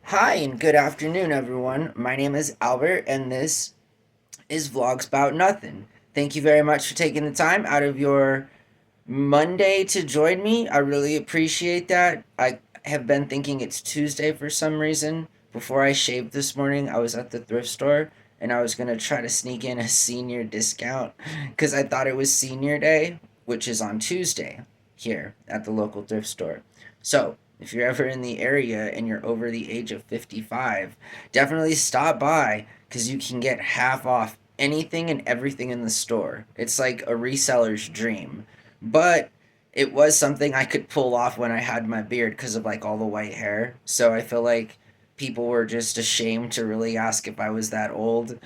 Hi and good afternoon, everyone. My name is Albert, and this is Vlogs About Nothing. Thank you very much for taking the time out of your Monday to join me. I really appreciate that. I have been thinking it's Tuesday for some reason. Before I shaved this morning, I was at the thrift store and I was going to try to sneak in a senior discount because I thought it was senior day, which is on Tuesday here at the local thrift store. So, if you're ever in the area and you're over the age of 55, definitely stop by because you can get half off anything and everything in the store. It's like a reseller's dream, but it was something I could pull off when I had my beard because of like all the white hair. So I feel like people were just ashamed to really ask if I was that old,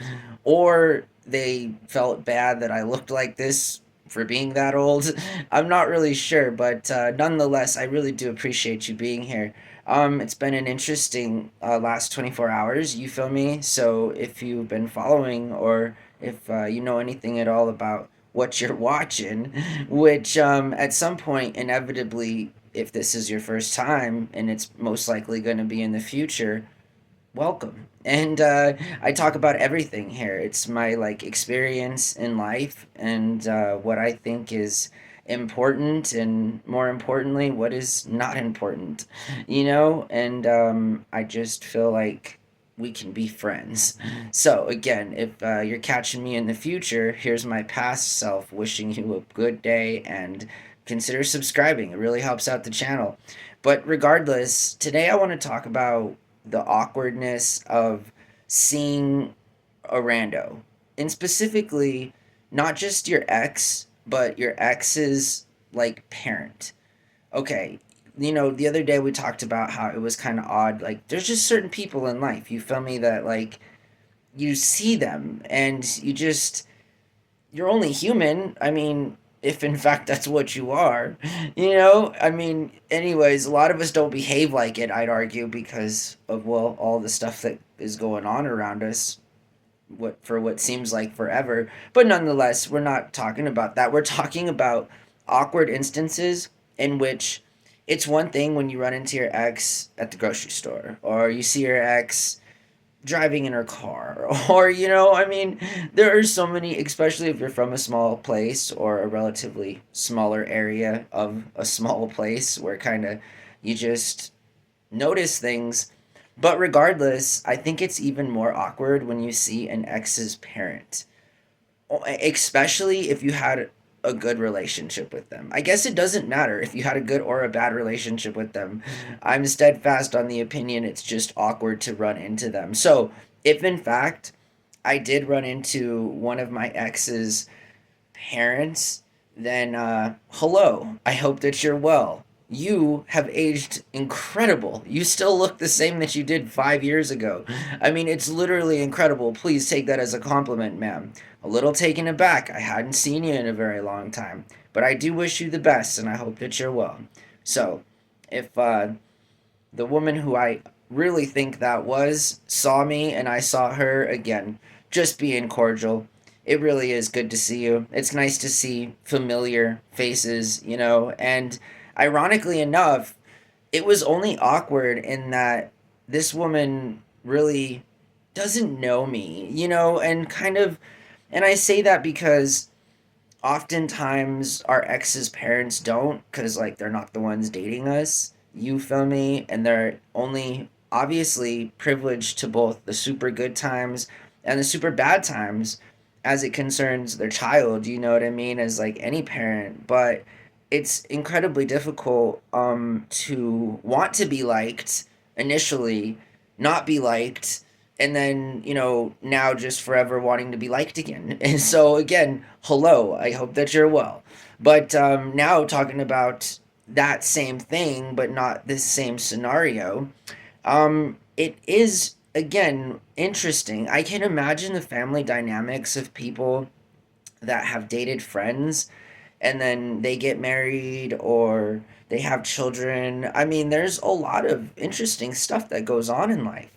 or they felt bad that I looked like this for being that old. I'm not really sure, but nonetheless, I really do appreciate you being here. It's been an interesting last 24 hours, you feel me? So if you've been following or if you know anything at all about what you're watching, which at some point, inevitably, if this is your first time, and it's most likely going to be in the future, welcome. And I talk about everything here. It's my like experience in life and what I think is important, and more importantly, what is not important, And I just feel like we can be friends. So again, if you're catching me in the future, here's my past self wishing you a good day, and consider subscribing. It really helps out the channel. But regardless, today I want to talk about the awkwardness of seeing a rando, and specifically not just your ex, but your ex's like parent. Okay, the other day we talked about how it was kind of odd. Like, there's just certain people in life, you feel me, that like you see them and you're only human. I mean, if in fact that's what you are, I mean, anyways, a lot of us don't behave like it, I'd argue, because of, well, all the stuff that is going on around us, what seems like forever. But nonetheless, we're not talking about that. We're talking about awkward instances in which it's one thing when you run into your ex at the grocery store, or you see your ex driving in her car, or I mean, there are so many, especially if you're from a small place or a relatively smaller area of a small place, where kind of you just notice things. But regardless, I think it's even more awkward when you see an ex's parent, especially if you had a good relationship with them. I guess it doesn't matter if you had a good or a bad relationship with them. I'm steadfast on the opinion it's just awkward to run into them. So, if in fact I did run into one of my ex's parents, then hello. I hope that you're well. You have aged incredible. You still look the same that you did 5 years ago. I mean, it's literally incredible. Please take that as a compliment, ma'am. A little taken aback. I hadn't seen you in a very long time. But I do wish you the best, and I hope that you're well. So, if the woman who I really think that was saw me and I saw her again, just being cordial. It really is good to see you. It's nice to see familiar faces, and ironically enough, it was only awkward in that this woman really doesn't know me, and kind of, and I say that because oftentimes our ex's parents don't, because like they're not the ones dating us, you feel me, and they're only obviously privileged to both the super good times and the super bad times as it concerns their child, you know what I mean, as like any parent. But it's incredibly difficult to want to be liked initially, not be liked, and then now just forever wanting to be liked again. And so again, hello, I hope that you're well. But now talking about that same thing, but not this same scenario, it is again interesting. I can imagine the family dynamics of people that have dated friends and then they get married or they have children. I mean, there's a lot of interesting stuff that goes on in life.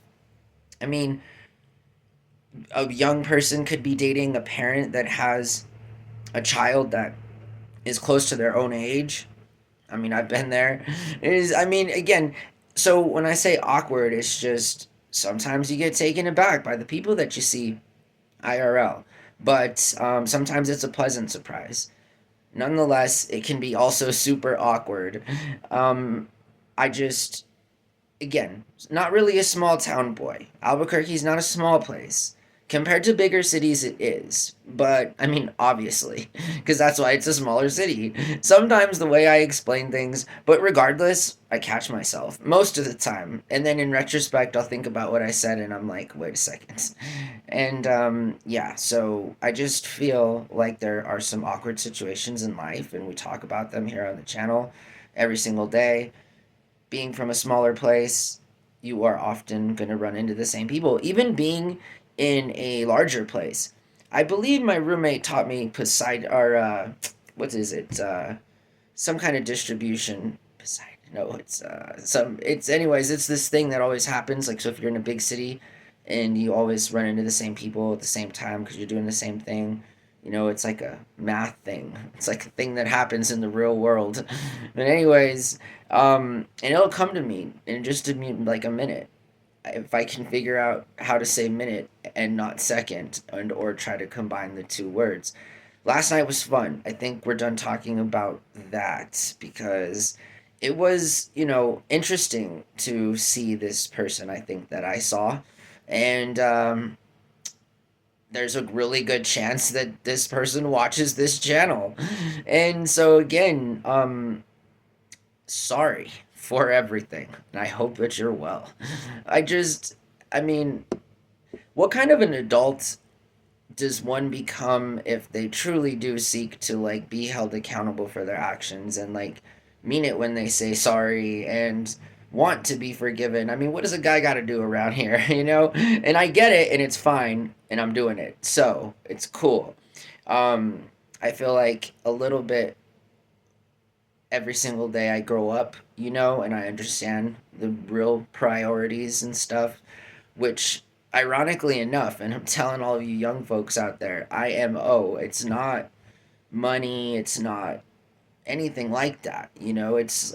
I mean, a young person could be dating a parent that has a child that is close to their own age. I mean, I've been there. I mean, again, So when I say awkward, it's just sometimes you get taken aback by the people that you see IRL, but sometimes it's a pleasant surprise. Nonetheless, it can be also super awkward. Um, I just, again, not really a small town boy. Albuquerque's not a small place. Compared to bigger cities, it is. But, I mean, obviously, because that's why it's a smaller city. Sometimes the way I explain things, but regardless, I catch myself most of the time. And then in retrospect, I'll think about what I said and I'm like, wait a second. And yeah, so I just feel like there are some awkward situations in life, and we talk about them here on the channel every single day. Being from a smaller place, you are often going to run into the same people. Even being in a larger place, I believe my roommate taught me Poseidon, or what is it? Some kind of distribution. Poseidon. No, it's It's anyways. It's this thing that always happens. Like, so if you're in a big city, and you always run into the same people at the same time because you're doing the same thing. It's like a math thing. It's like a thing that happens in the real world. But anyways, and it'll come to me in just like a minute if I can figure out how to say minute and not second, and or try to combine the two words. Last night was fun. I think we're done talking about that because it was, interesting to see this person I think that I saw. And there's a really good chance that this person watches this channel. And so, again, sorry for everything. And I hope that you're well. I mean, what kind of an adult does one become if they truly do seek to like be held accountable for their actions and like mean it when they say sorry and want to be forgiven? I mean, what does a guy got to do around here, And I get it, and it's fine, and I'm doing it, so it's cool. um I feel like a little bit every single day I grow up, and I understand the real priorities and stuff, which ironically enough, and I'm telling all of you young folks out there, IMO, it's not money, it's not anything like that, it's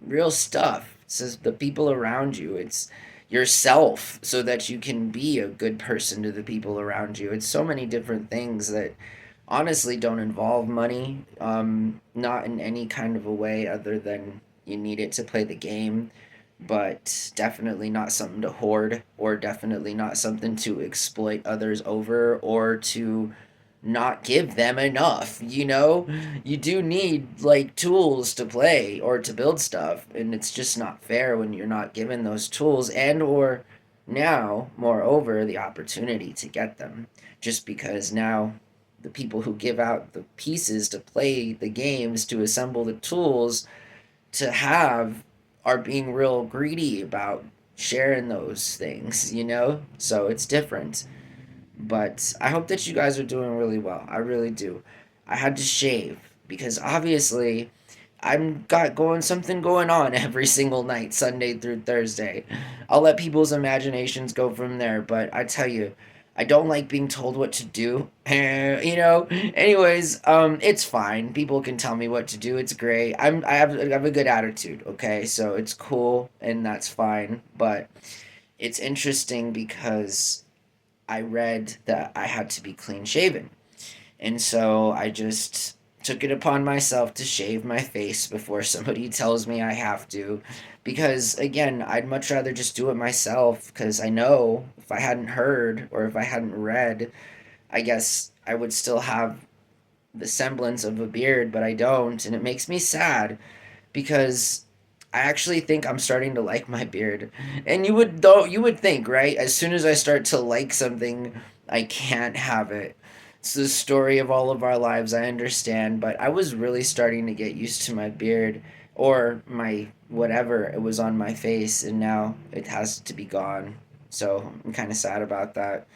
real stuff. It's just the people around you, it's yourself so that you can be a good person to the people around you. It's so many different things that honestly don't involve money, not in any kind of a way other than you need it to play the game, but definitely not something to hoard, or definitely not something to exploit others over, or to not give them enough. You do need like tools to play or to build stuff, and it's just not fair when you're not given those tools, and or now moreover the opportunity to get them, just because now the people who give out the pieces to play the games, to assemble the tools to have, are being real greedy about sharing those things, so it's different. But I hope that you guys are doing really well. I really do. I had to shave because obviously I'm got going something going on every single night, Sunday through Thursday. I'll let people's imaginations go from there, but I tell you, I don't like being told what to do. Anyways, it's fine. People can tell me what to do. It's great. I have a good attitude, okay? So it's cool and that's fine, but it's interesting because I read that I had to be clean shaven. And so I just took it upon myself to shave my face before somebody tells me I have to. Because, again, I'd much rather just do it myself. Because I know if I hadn't heard or if I hadn't read, I guess I would still have the semblance of a beard, but I don't. And it makes me sad because I actually think I'm starting to like my beard. And you would think, right? As soon as I start to like something, I can't have it. It's the story of all of our lives, I understand, but I was really starting to get used to my beard, or my whatever it was on my face, and now it has to be gone. So I'm kind of sad about that.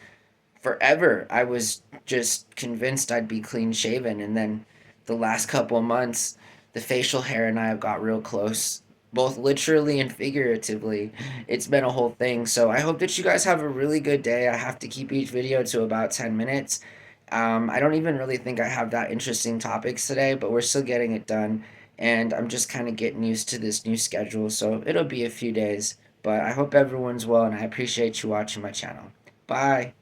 Forever, I was just convinced I'd be clean shaven, and then the last couple of months, the facial hair and I have got real close, both literally and figuratively. It's been a whole thing. So I hope that you guys have a really good day. I have to keep each video to about 10 minutes. I don't even really think I have that interesting topics today, but we're still getting it done. and I'm just kind of getting used to this new schedule, so it'll be a few days. But I hope everyone's well, and I appreciate you watching my channel. Bye.